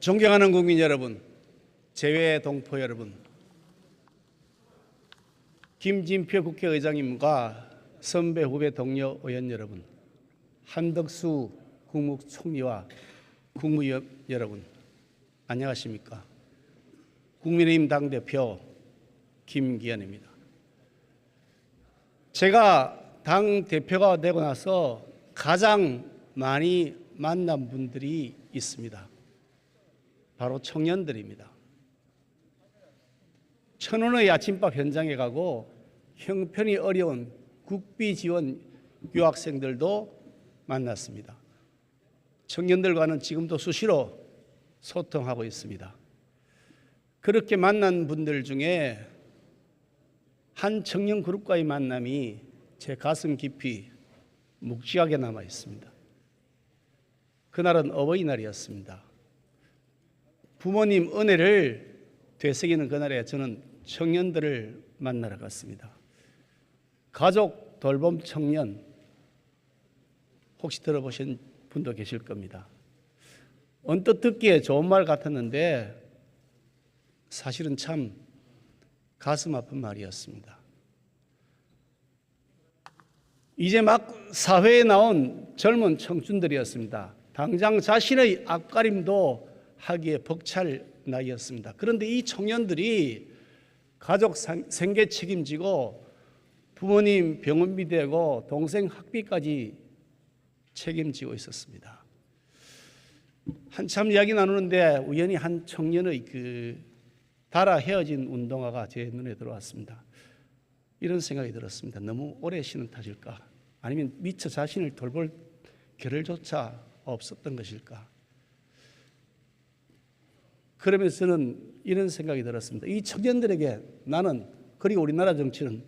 존경하는 국민 여러분, 재외 동포 여러분, 김진표 국회의장님과 선배 후배 동료 의원 여러분, 한덕수 국무총리와 국무위원 여러분, 안녕하십니까? 국민의힘 당대표 김기현입니다. 제가 당대표가 되고 나서 가장 많이 만난 분들이 있습니다. 바로 청년들입니다. 천원의 아침밥 현장에 가고 형편이 어려운 국비 지원 유학생들도 만났습니다. 청년들과는 지금도 수시로 소통하고 있습니다. 그렇게 만난 분들 중에 한 청년 그룹과의 만남이 제 가슴 깊이 묵직하게 남아 있습니다. 그날은 어버이날이었습니다. 부모님 은혜를 되새기는 그날에 저는 청년들을 만나러 갔습니다. 가족 돌봄 청년, 혹시 들어보신 분도 계실 겁니다. 언뜻 듣기에 좋은 말 같았는데 사실은 참 가슴 아픈 말이었습니다. 이제 막 사회에 나온 젊은 청춘들이었습니다. 당장 자신의 앞가림도 하기에 벅찰 나이였습니다. 그런데 이 청년들이 가족 생계 책임지고 부모님 병원비 대고 동생 학비까지 책임지고 있었습니다. 한참 이야기 나누는데 우연히 한 청년의 달아 헤어진 운동화가 제 눈에 들어왔습니다. 이런 생각이 들었습니다. 너무 오래 신은 탓일까? 아니면 미처 자신을 돌볼 겨를조차 없었던 것일까? 그러면서 저는 이런 생각이 들었습니다. 이 청년들에게 나는, 그리고 우리나라 정치는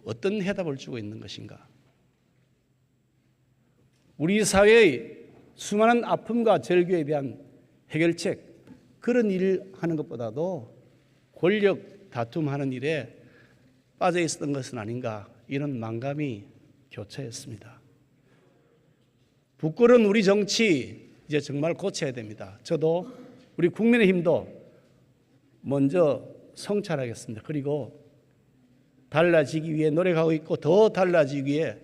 어떤 해답을 주고 있는 것인가? 우리 사회의 수많은 아픔과 절규에 대한 해결책, 그런 일을 하는 것보다도 권력 다툼하는 일에 빠져 있었던 것은 아닌가, 이런 망감이 교차했습니다. 부끄러운 우리 정치 이제 정말 고쳐야 됩니다. 저도 우리 국민의힘도 먼저 성찰하겠습니다. 그리고 달라지기 위해 노력하고 있고 더 달라지기 위해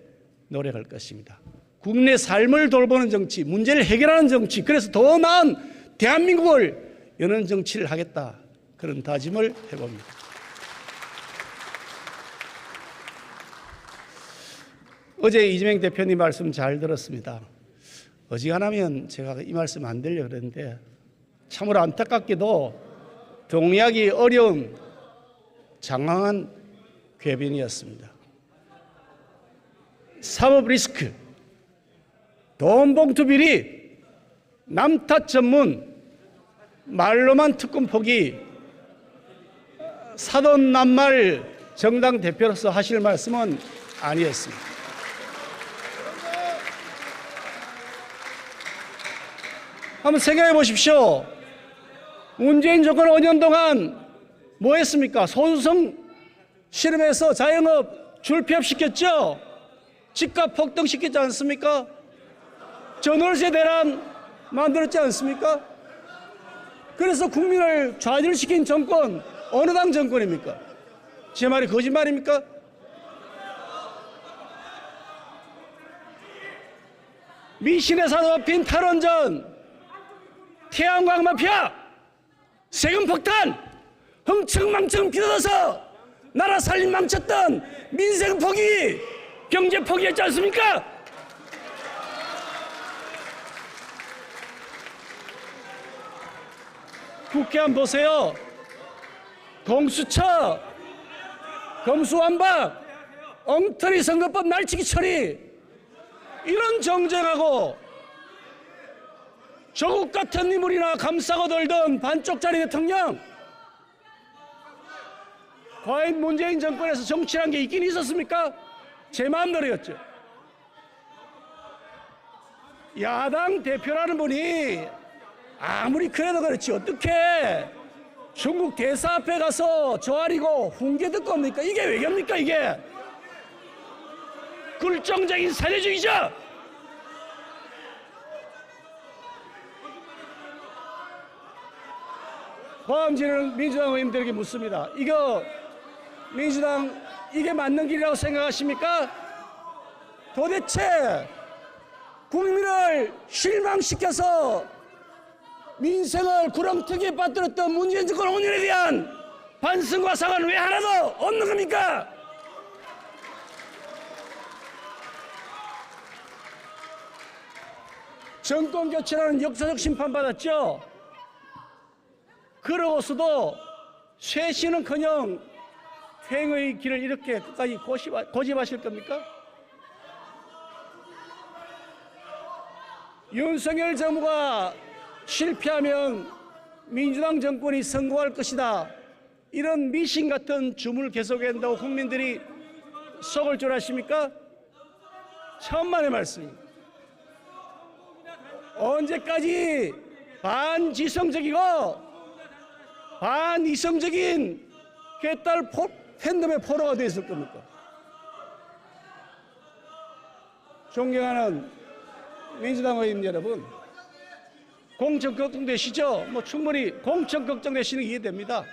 노력할 것입니다. 국내 삶을 돌보는 정치, 문제를 해결하는 정치, 그래서 더 나은 대한민국을 여는 정치를 하겠다, 그런 다짐을 해봅니다. 어제 이재명 대표님 말씀 잘 들었습니다. 어지간하면 제가 이 말씀 안 드리려고 그랬는데 참으로 안타깝게도 동의하기 어려운 장황한 궤변이었습니다. 사법 리스크, 돈 봉투 비리, 남탓 전문, 말로만 특권 포기, 사돈 낱말 정당 대표로서 하실 말씀은 아니었습니다. 한번 생각해 보십시오. 문재인 정권 5년 동안 뭐 했습니까? 소수성 실험해서 자영업 줄폐업시켰죠? 집값 폭등시켰지 않습니까? 전월세 대란 만들었지 않습니까? 그래서 국민을 좌절시킨 정권, 어느 당 정권입니까? 제 말이 거짓말입니까? 미신의 사도 빈 탈원전, 태양광 마피아, 세금 폭탄, 흥청망청 비어서 나라 살림 망쳤던 민생 포기, 경제 포기했지 않습니까? 국회 한번 보세요. 공수처, 검수완박, 엉터리 선거법 날치기 처리, 이런 정쟁하고 조국 같은 인물이나 감싸고 돌던 반쪽짜리 대통령, 과연 문재인 정권에서 정치란 게 있긴 있었습니까? 제 마음대로였죠. 야당 대표라는 분이 아무리 그래도 그렇지 어떻게 중국 대사 앞에 가서 조아리고 훈계 듣고 옵니까? 이게 외교입니까? 이게 굴종적인 사회주의죠. 포함지는 민주당 의원들에게 묻습니다. 이거 민주당 이게 맞는 길이라고 생각하십니까? 도대체 국민을 실망시켜서 민생을 구렁텅이에 빠뜨렸던 문재인 정권 5년에 대한 반성과 사과는 왜 하나도 없는 겁니까? 정권 교체라는 역사적 심판받았죠. 그러고서도 쇄신은커녕 퇴행의 길을 이렇게 끝까지 고집하실 겁니까? 윤석열 정부가 실패하면 민주당 정권이 성공할 것이다. 이런 미신 같은 줌을 계속해야 한다고 국민들이 속을 줄 아십니까? 천만의 말씀입니다. 언제까지 반지성적이고 반이성적인 개딸 팬덤의 포로가 되어 있을 겁니까? 존경하는 민주당 의원 여러분, 공천 걱정되시죠? 충분히 공천 걱정되시는 게 이해됩니다.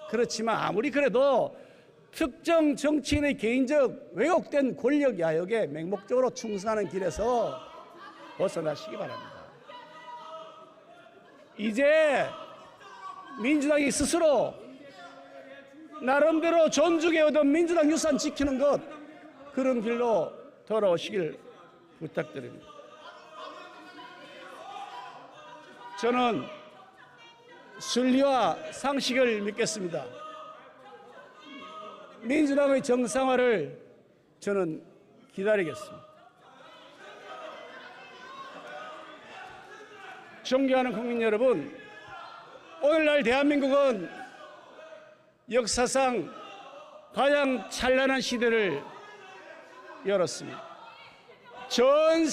그렇지만 아무리 그래도 특정 정치인의 개인적 왜곡된 권력 야욕에 맹목적으로 충성하는 길에서 벗어나시기 바랍니다. 이제 민주당이 스스로 나름대로 존중해오던 민주당 유산 지키는 것, 그런 길로 돌아오시길 부탁드립니다. 저는 순리와 상식을 믿겠습니다. 민주당의 정상화를 저는 기다리겠습니다. 존경하는 국민 여러분, 오늘날 대한민국은 역사상 가장 찬란한 시대를 열었습니다. 전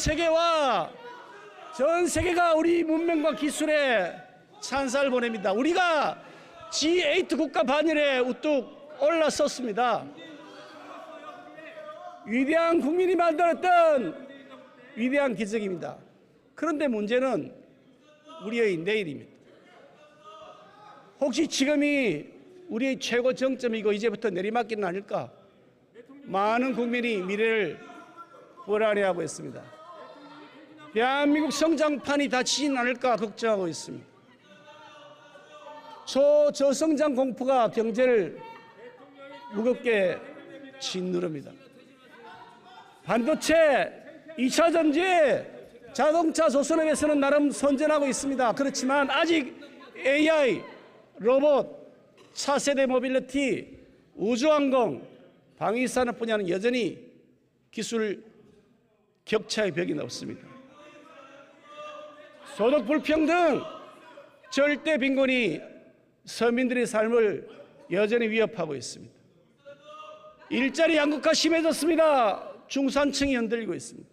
세계가 우리 문명과 기술에 찬사를 보냅니다. 우리가 G8 국가 반열에 우뚝 올라섰습니다. 위대한 국민이 만들었던 위대한 기적입니다. 그런데 문제는 우리의 내일입니다. 혹시 지금이 우리의 최고 정점이고 이제부터 내리막길은 아닐까? 많은 국민이 미래를 불안해하고 있습니다. 대한민국 성장판이 닫히진 않을까 걱정하고 있습니다. 저성장 공포가 경제를 무겁게 짓누릅니다. 반도체, 2차 전지, 자동차 조선업에서는 나름 선전하고 있습니다. 그렇지만 아직 AI, 로봇, 차세대 모빌리티, 우주항공, 방위산업 분야는 여전히 기술 격차의 벽이 높습니다. 소득 불평등, 절대 빈곤이 서민들의 삶을 여전히 위협하고 있습니다. 일자리 양극화 심해졌습니다. 중산층이 흔들리고 있습니다.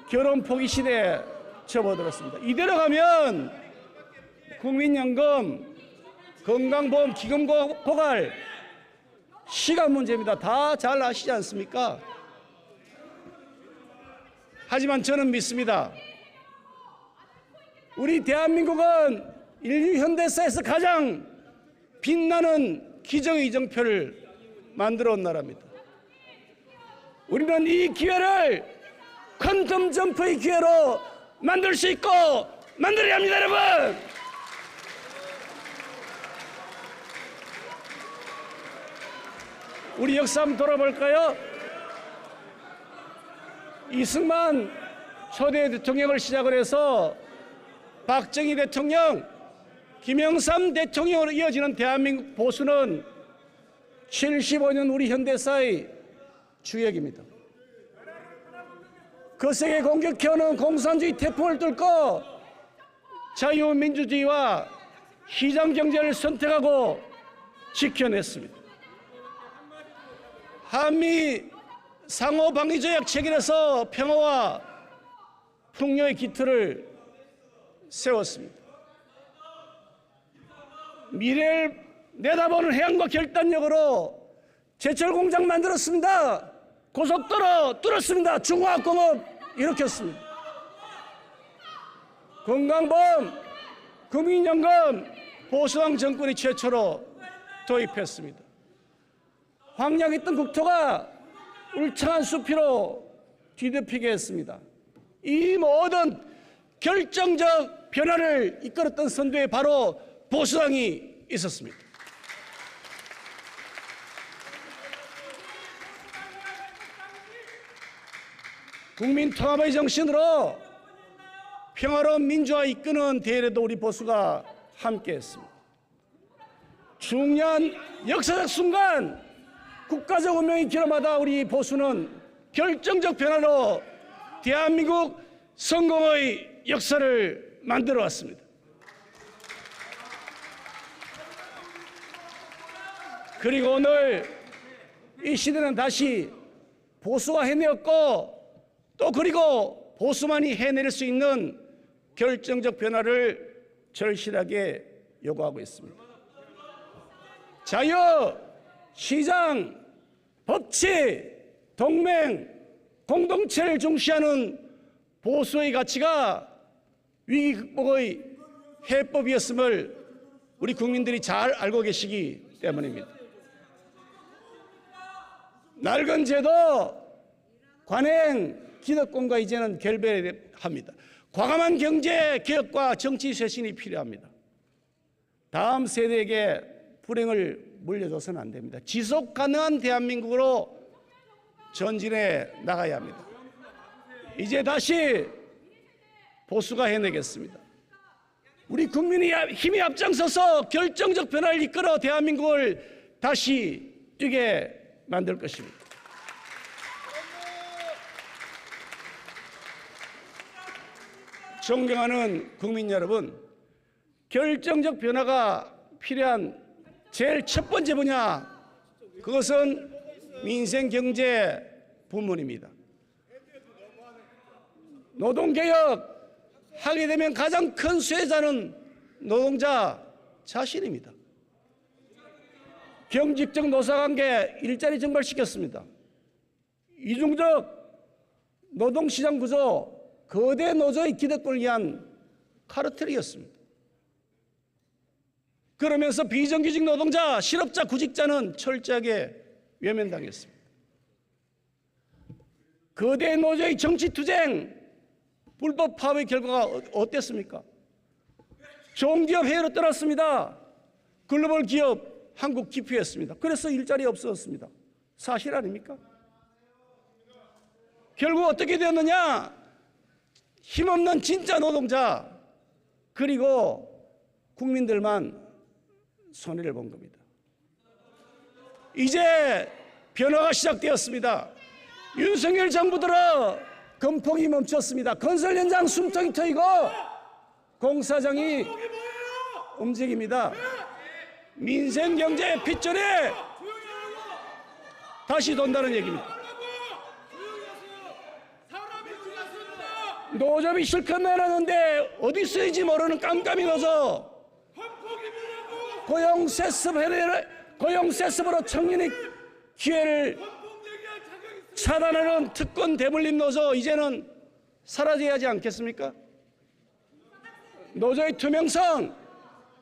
결혼 포기 시대에 접어들었습니다. 이대로 가면 국민연금, 건강보험, 기금 고갈, 시간 문제입니다. 다 잘 아시지 않습니까? 하지만 저는 믿습니다. 우리 대한민국은 인류 현대사에서 가장 빛나는 기적의 이정표를 만들어 온 나라입니다. 우리는 이 기회를 퀀텀 점프의 기회로 만들 수 있고 만들어야 합니다, 여러분. 우리 역사 한번 돌아볼까요? 이승만 초대 대통령을 시작을 해서 박정희 대통령, 김영삼 대통령으로 이어지는 대한민국 보수는 75년 우리 현대사의 주역입니다. 거세게 공격해오는 공산주의 태풍을 뚫고 자유민주주의와 시장경제를 선택하고 지켜냈습니다. 한미 상호방위조약 체결에서 평화와 풍요의 기틀을 세웠습니다. 미래를 내다보는 해안과 결단력으로 제철공장 만들었습니다. 고속도로 뚫었습니다. 중화학공업 일으켰습니다. 건강보험 국민연금 보수당 정권이 최초로 도입했습니다. 황량했던 국토가 울창한 숲으로 뒤덮이게 했습니다. 이 모든 결정적 변화를 이끌었던 선두에 바로 보수당이 있었습니다. 국민 통합의 정신으로 평화로운 민주화 이끄는 대회에도 우리 보수가 함께했습니다. 중요한 역사적 순간, 국가적 운명이 길어마다 우리 보수는 결정적 변화로 대한민국 성공의 역사를 만들어 왔습니다. 그리고 오늘 이 시대는 다시 보수가 해내었고, 또 그리고 보수만이 해낼 수 있는 결정적 변화를 절실하게 요구하고 있습니다. 자유, 시장, 법치, 동맹, 공동체를 중시하는 보수의 가치가 위기 극복의 해법이었음을 우리 국민들이 잘 알고 계시기 때문입니다. 낡은 제도, 관행, 기득권과 이제는 결별합니다. 과감한 경제 개혁과 정치 쇄신이 필요합니다. 다음 세대에게 불행을 물려줘서는 안 됩니다. 지속 가능한 대한민국으로 전진해 나가야 합니다. 이제 다시 보수가 해내겠습니다. 우리 국민이 힘이 앞장서서 결정적 변화를 이끌어 대한민국을 다시 뛰게 만들 것입니다. 존경하는 국민 여러분, 결정적 변화가 필요한 제일 첫 번째 분야, 그것은 민생 경제 부문입니다. 노동개혁 하게 되면 가장 큰 수혜자는 노동자 자신입니다. 경직적 노사관계 일자리 증발시켰습니다. 이중적 노동시장 구조, 거대 노조의 기득권을 위한 카르텔이었습니다. 그러면서 비정규직 노동자, 실업자, 구직자는 철저하게 외면당했습니다. 거대 노조의 정치투쟁, 불법 파업의 결과가 어땠습니까? 좋은 기업 해외로 떠났습니다. 글로벌 기업 한국 기피했습니다. 그래서 일자리 없어졌습니다. 사실 아닙니까? 결국 어떻게 되었느냐? 힘없는 진짜 노동자, 그리고 국민들만 손해를 본 겁니다. 이제 변화가 시작되었습니다. 윤석열 정부 들어 건폭이 멈췄습니다. 건설 현장 숨통이 트이고 공사장이 움직입니다. 민생 경제 핏줄이 다시 돈다는 얘기입니다. 노조비 실컷 내놨는데 어디 쓰인지 모르는 깜깜이 노조, 고용세습으로 청년의 기회를 차단하는 특권 대물림 노조, 이제는 사라져야 하지 않겠습니까? 노조의 투명성,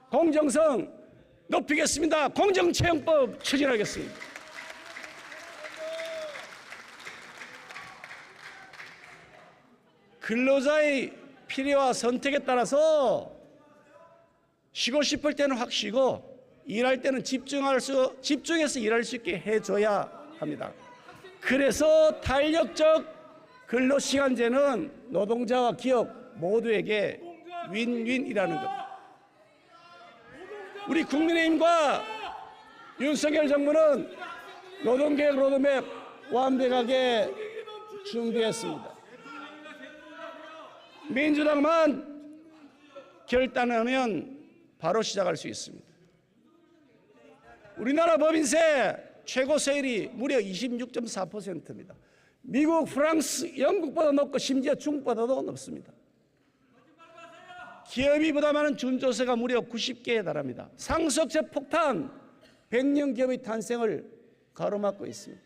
공정성 높이겠습니다. 공정채용법 추진하겠습니다. 근로자의 필요와 선택에 따라서 쉬고 싶을 때는 확 쉬고 일할 때는 집중해서 일할 수 있게 해줘야 합니다. 그래서 탄력적 근로시간제는 노동자와 기업 모두에게 윈윈이라는 겁니다. 우리 국민의힘과 윤석열 정부는 노동개혁 로드맵 완벽하게 준비했습니다. 민주당만 결단하면 바로 시작할 수 있습니다. 우리나라 법인세 최고 세율이 무려 26.4%입니다. 미국, 프랑스, 영국보다 높고 심지어 중국보다도 높습니다. 기업이 부담하는 준조세가 무려 90개에 달합니다. 상속세 폭탄, 100년 기업의 탄생을 가로막고 있습니다.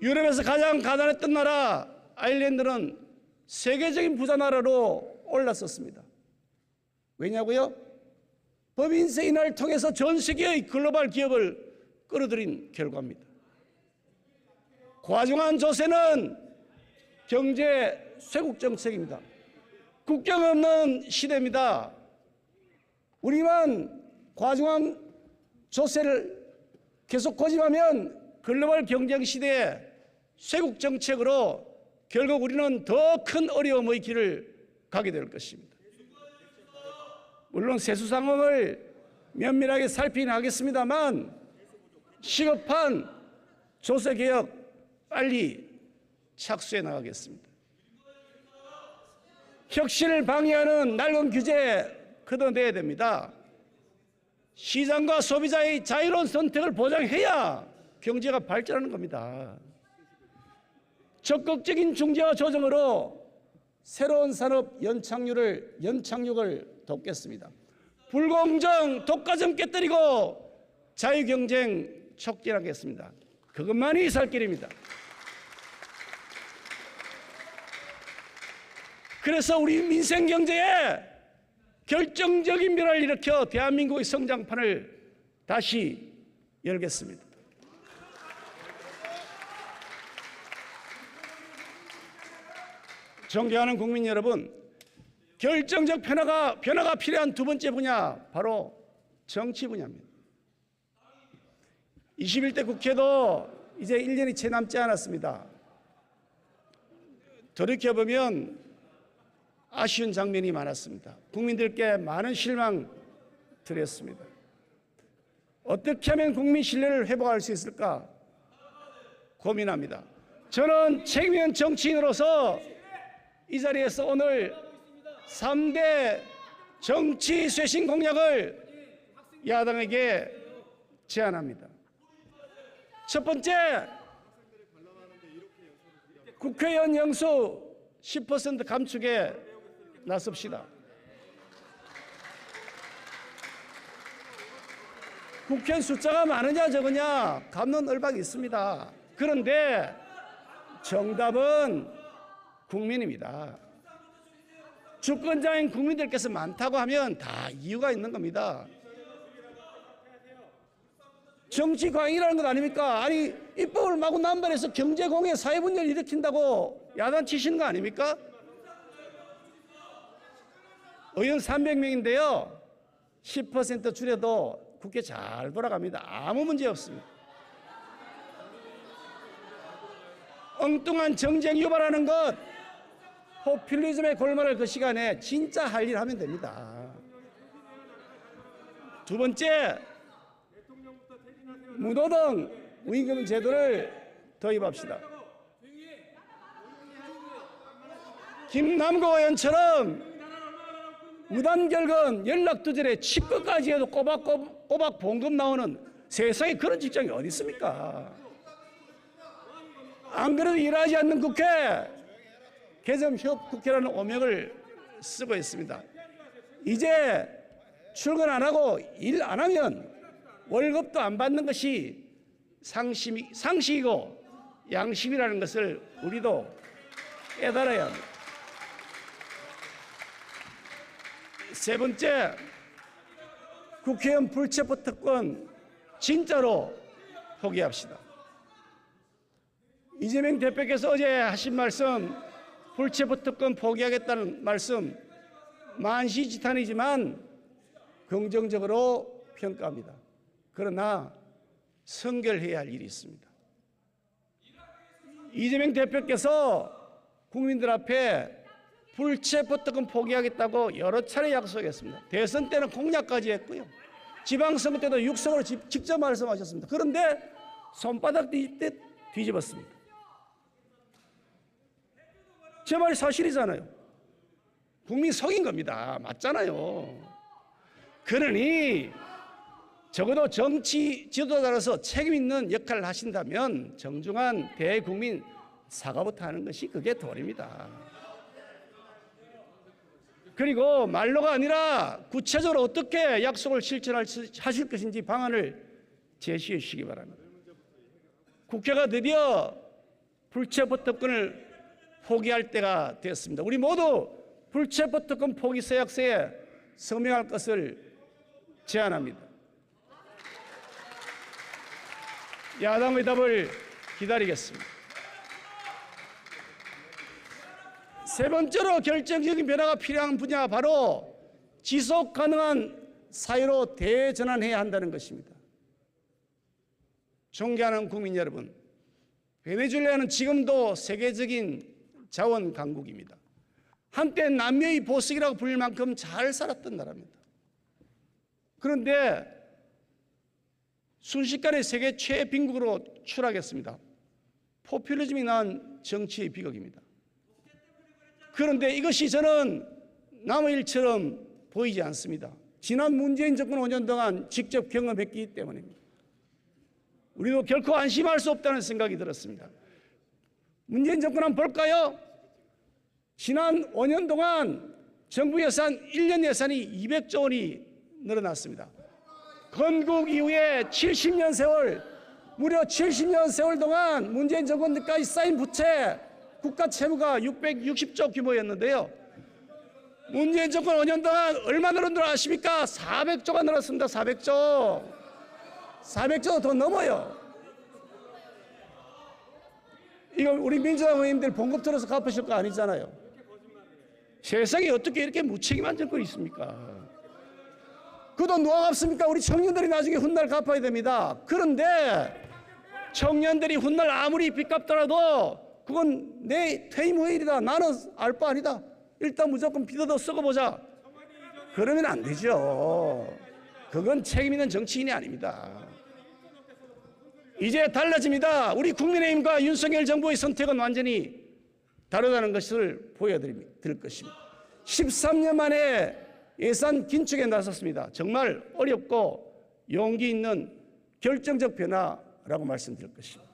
유럽에서 가장 가난했던 나라 아일랜드는 세계적인 부자 나라로 올랐었습니다. 왜냐고요? 법인세 인하를 통해서 전 세계의 글로벌 기업을 끌어들인 결과입니다. 과중한 조세는 경제 쇄국 정책입니다. 국경 없는 시대입니다. 우리만 과중한 조세를 계속 고집하면 글로벌 경쟁 시대에 쇄국 정책으로 결국 우리는 더 큰 어려움의 길을 가게 될 것입니다. 물론 세수 상황을 면밀하게 살피긴 하겠습니다만 시급한 조세 개혁 빨리 착수해 나가겠습니다. 혁신을 방해하는 낡은 규제 걷어내야 됩니다. 시장과 소비자의 자유로운 선택을 보장해야 경제가 발전하는 겁니다. 적극적인 중재와 조정으로 새로운 산업 연착륙을 돕겠습니다. 불공정, 독과점 깨뜨리고 자유경쟁 촉진하겠습니다. 그것만이 살 길입니다. 그래서 우리 민생 경제에 결정적인 변화를 일으켜 대한민국의 성장판을 다시 열겠습니다. 존경하는 국민 여러분, 결정적 변화가 필요한 두 번째 분야, 바로 정치 분야입니다. 21대 국회도 이제 1년이 채 남지 않았습니다. 돌이켜보면 아쉬운 장면이 많았습니다. 국민들께 많은 실망 드렸습니다. 어떻게 하면 국민 신뢰를 회복할 수 있을까 고민합니다. 저는 책임 있는 정치인으로서 이 자리에서 오늘 3대 정치 쇄신 공약을 야당에게 제안합니다. 첫 번째, 국회의원 영수 10% 감축에 나섭시다. 국회의원 숫자가 많으냐 적으냐 갑론을박이 있습니다. 그런데 정답은 국민입니다. 주권자인 국민들께서 많다고 하면 다 이유가 있는 겁니다. 정치 광이라는 것 아닙니까? 아니, 입법을 마구 남발해서 경제공해 사회분열을 일으킨다고 야단치시는 거 아닙니까? 의원 300명인데요. 10% 줄여도 국회 잘 돌아갑니다. 아무 문제 없습니다. 엉뚱한 정쟁 유발하는 것, 포퓰리즘의 골마를 그 시간에 진짜 할 일 하면 됩니다. 두 번째, 무노동 무임금 제도를 도입합시다. 김남국 의원처럼 무단결근 연락두절에 치과까지 해도 꼬박 봉급 나오는 세상에 그런 직장이 어디 있습니까? 안 그래도 일하지 않는 국회, 개점협국회라는 오명을 쓰고 있습니다. 이제 출근 안 하고 일 안 하면 월급도 안 받는 것이 상식이고 양심이라는 것을 우리도 깨달아야 합니다. 세 번째, 국회의원 불체포 특권 진짜로 포기합시다. 이재명 대표께서 어제 하신 말씀, 불체포 특권 포기하겠다는 말씀 만시지탄이지만 긍정적으로 평가합니다. 그러나 선결해야 할 일이 있습니다. 이재명 대표께서 국민들 앞에 불체포 특권 포기하겠다고 여러 차례 약속했습니다. 대선 때는 공약까지 했고요. 지방선거 때도 육성으로 직접 말씀하셨습니다. 그런데 손바닥 뒤집듯 뒤집었습니다. 제 말이 사실이잖아요. 국민 속인 겁니다. 맞잖아요. 그러니 적어도 정치 지도자로서 책임 있는 역할을 하신다면 정중한 대국민 사과부터 하는 것이 그게 도리입니다. 그리고 말로가 아니라 구체적으로 어떻게 약속을 실천하실 것인지 방안을 제시해 주시기 바랍니다. 국회가 드디어 불체포 특권을 포기할 때가 됐습니다. 우리 모두 불체포 특권 포기 서약서에 서명할 것을 제안합니다. 야당의 답을 기다리겠습니다. 세 번째로 결정적인 변화가 필요한 분야 바로 지속 가능한 사회로 대전환해야 한다는 것입니다. 존경하는 국민 여러분, 베네수엘라는 지금도 세계적인 자원 강국입니다. 한때 남녀의 보석이라고 불릴 만큼 잘 살았던 나라입니다. 그런데 순식간에 세계 최빈국으로 추락했습니다. 포퓰리즘이 낳은 정치의 비극입니다. 그런데 이것이 저는 남의 일처럼 보이지 않습니다. 지난 문재인 정권 5년 동안 직접 경험했기 때문입니다. 우리도 결코 안심할 수 없다는 생각이 들었습니다. 문재인 정권 한번 볼까요? 지난 5년 동안 정부 예산 1년 예산이 200조 원이 늘어났습니다. 건국 이후에 70년 세월, 무려 70년 세월 동안 문재인 정권 때까지 쌓인 부채, 국가 채무가 660조 규모였는데요. 문재인 정권 5년 동안 얼마 늘은 줄 아십니까? 400조가 늘었습니다. 400조. 400조 더 넘어요. 이거 우리 민주당 의원님들 봉급 들어서 갚으실 거 아니잖아요. 세상에 어떻게 이렇게 무책임한 정권이 있습니까? 그 돈 누가 갚습니까? 우리 청년들이 나중에 훗날 갚아야 됩니다. 그런데 청년들이 훗날 아무리 빚 갚더라도 그건 내 퇴임 후의 일이다. 나는 알 바 아니다. 일단 무조건 빚어도 쓰고 보자. 그러면 안 되죠. 그건 책임 있는 정치인이 아닙니다. 이제 달라집니다. 우리 국민의힘과 윤석열 정부의 선택은 완전히 다르다는 것을 보여드릴 것입니다. 13년 만에 예산 긴축에 나섰습니다. 정말 어렵고 용기 있는 결정적 변화라고 말씀드릴 것입니다.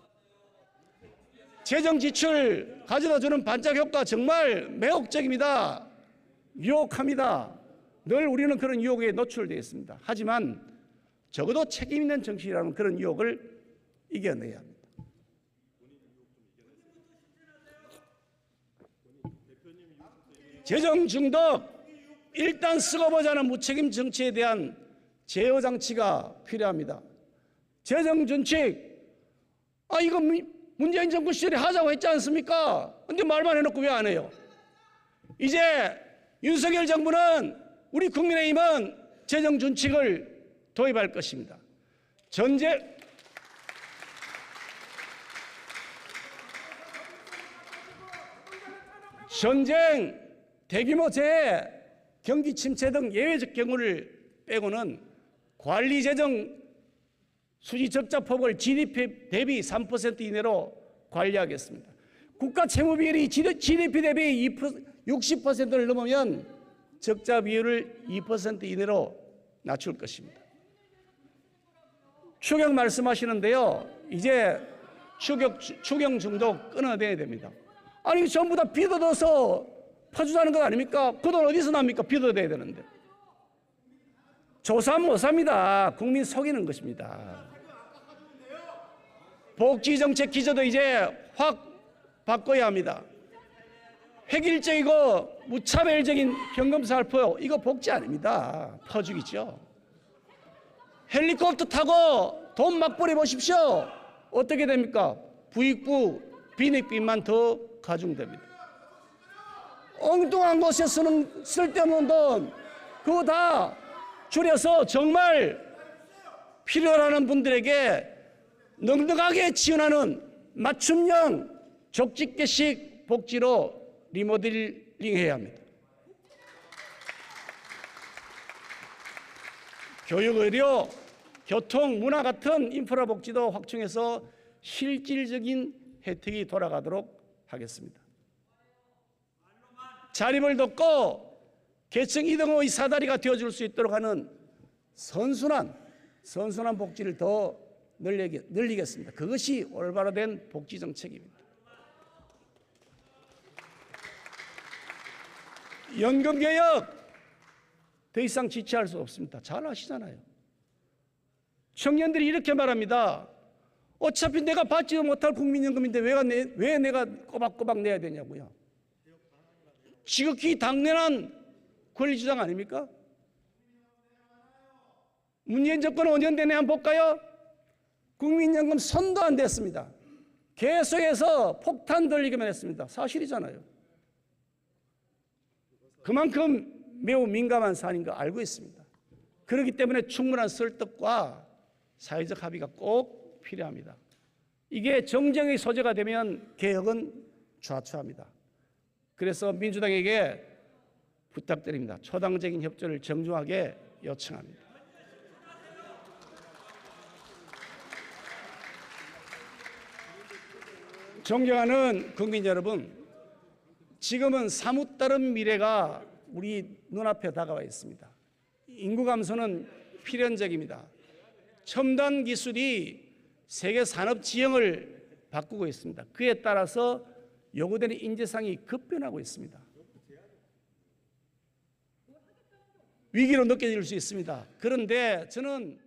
재정 지출 가져다 주는 반짝 효과 정말 매혹적입니다. 유혹합니다. 늘 우리는 그런 유혹에 노출되어 있습니다. 하지만 적어도 책임 있는 정치라는 그런 유혹을 이겨내야 합니다. 재정 중독, 일단 쓰고 보자는 무책임 정치에 대한 제어 장치가 필요합니다. 재정 준칙, 이거 문재인 정부 시절에 하자고 했지 않습니까? 근데 말만 해놓고 왜 안 해요? 이제 윤석열 정부는, 우리 국민의힘은 재정 준칙을 도입할 것입니다. 전쟁, 대규모 재해, 경기 침체 등 예외적 경우를 빼고는 관리 재정 수지 적자 폭을 GDP 대비 3% 이내로 관리하겠습니다. 국가 채무 비율이 GDP 대비 60%를 넘으면 적자 비율을 2% 이내로 낮출 것입니다. 추경 말씀하시는데요. 이제 추경 중독 끊어내야 됩니다. 아니 전부 다 빚어넣어서 퍼주자는 것 아닙니까? 그 돈 어디서 납니까? 빚어내야 되는데. 조사하면 못 삽니다. 국민 속이는 것입니다. 복지정책 기조도 이제 확 바꿔야 합니다. 획일적이고 무차별적인 현금살포, 이거 복지 아닙니다. 퍼주기죠. 헬리콥터 타고 돈 막 버려보십시오. 어떻게 됩니까? 부익부, 빈익빈만 더 가중됩니다. 엉뚱한 곳에 쓰는 쓸데없는 돈, 그거 다 줄여서 정말 필요하는 분들에게 넉넉하게 지원하는 맞춤형 족집게식 복지로 리모델링해야 합니다. 교육, 의료, 교통, 문화 같은 인프라 복지도 확충해서 실질적인 혜택이 돌아가도록 하겠습니다. 자립을 돕고 계층 이등의 사다리가 되어줄 수 있도록 하는 선순환 복지를 더 늘리겠습니다. 그것이 올바로 된 복지 정책입니다. 연금개혁 더 이상 지체할 수 없습니다. 잘 아시잖아요. 청년들이 이렇게 말합니다. 어차피 내가 받지도 못할 국민연금인데 왜 내가 꼬박꼬박 내야 되냐고요. 지극히 당연한 권리주장 아닙니까? 문재인 정권은 5년 내내 한번 볼까요? 국민연금 손도 안 댔습니다. 계속해서 폭탄 돌리기만 했습니다. 사실이잖아요. 그만큼 매우 민감한 사안인 거 알고 있습니다. 그렇기 때문에 충분한 설득과 사회적 합의가 꼭 필요합니다. 이게 정쟁의 소재가 되면 개혁은 좌초합니다. 그래서 민주당에게 부탁드립니다. 초당적인 협조를 정중하게 요청합니다. 존경하는 국민 여러분, 지금은 사뭇 다른 미래가 우리 눈앞에 다가와 있습니다. 인구 감소는 필연적입니다. 첨단 기술이 세계 산업 지형을 바꾸고 있습니다. 그에 따라서 요구되는 인재상이 급변하고 있습니다. 위기로 느껴질 수 있습니다. 그런데 저는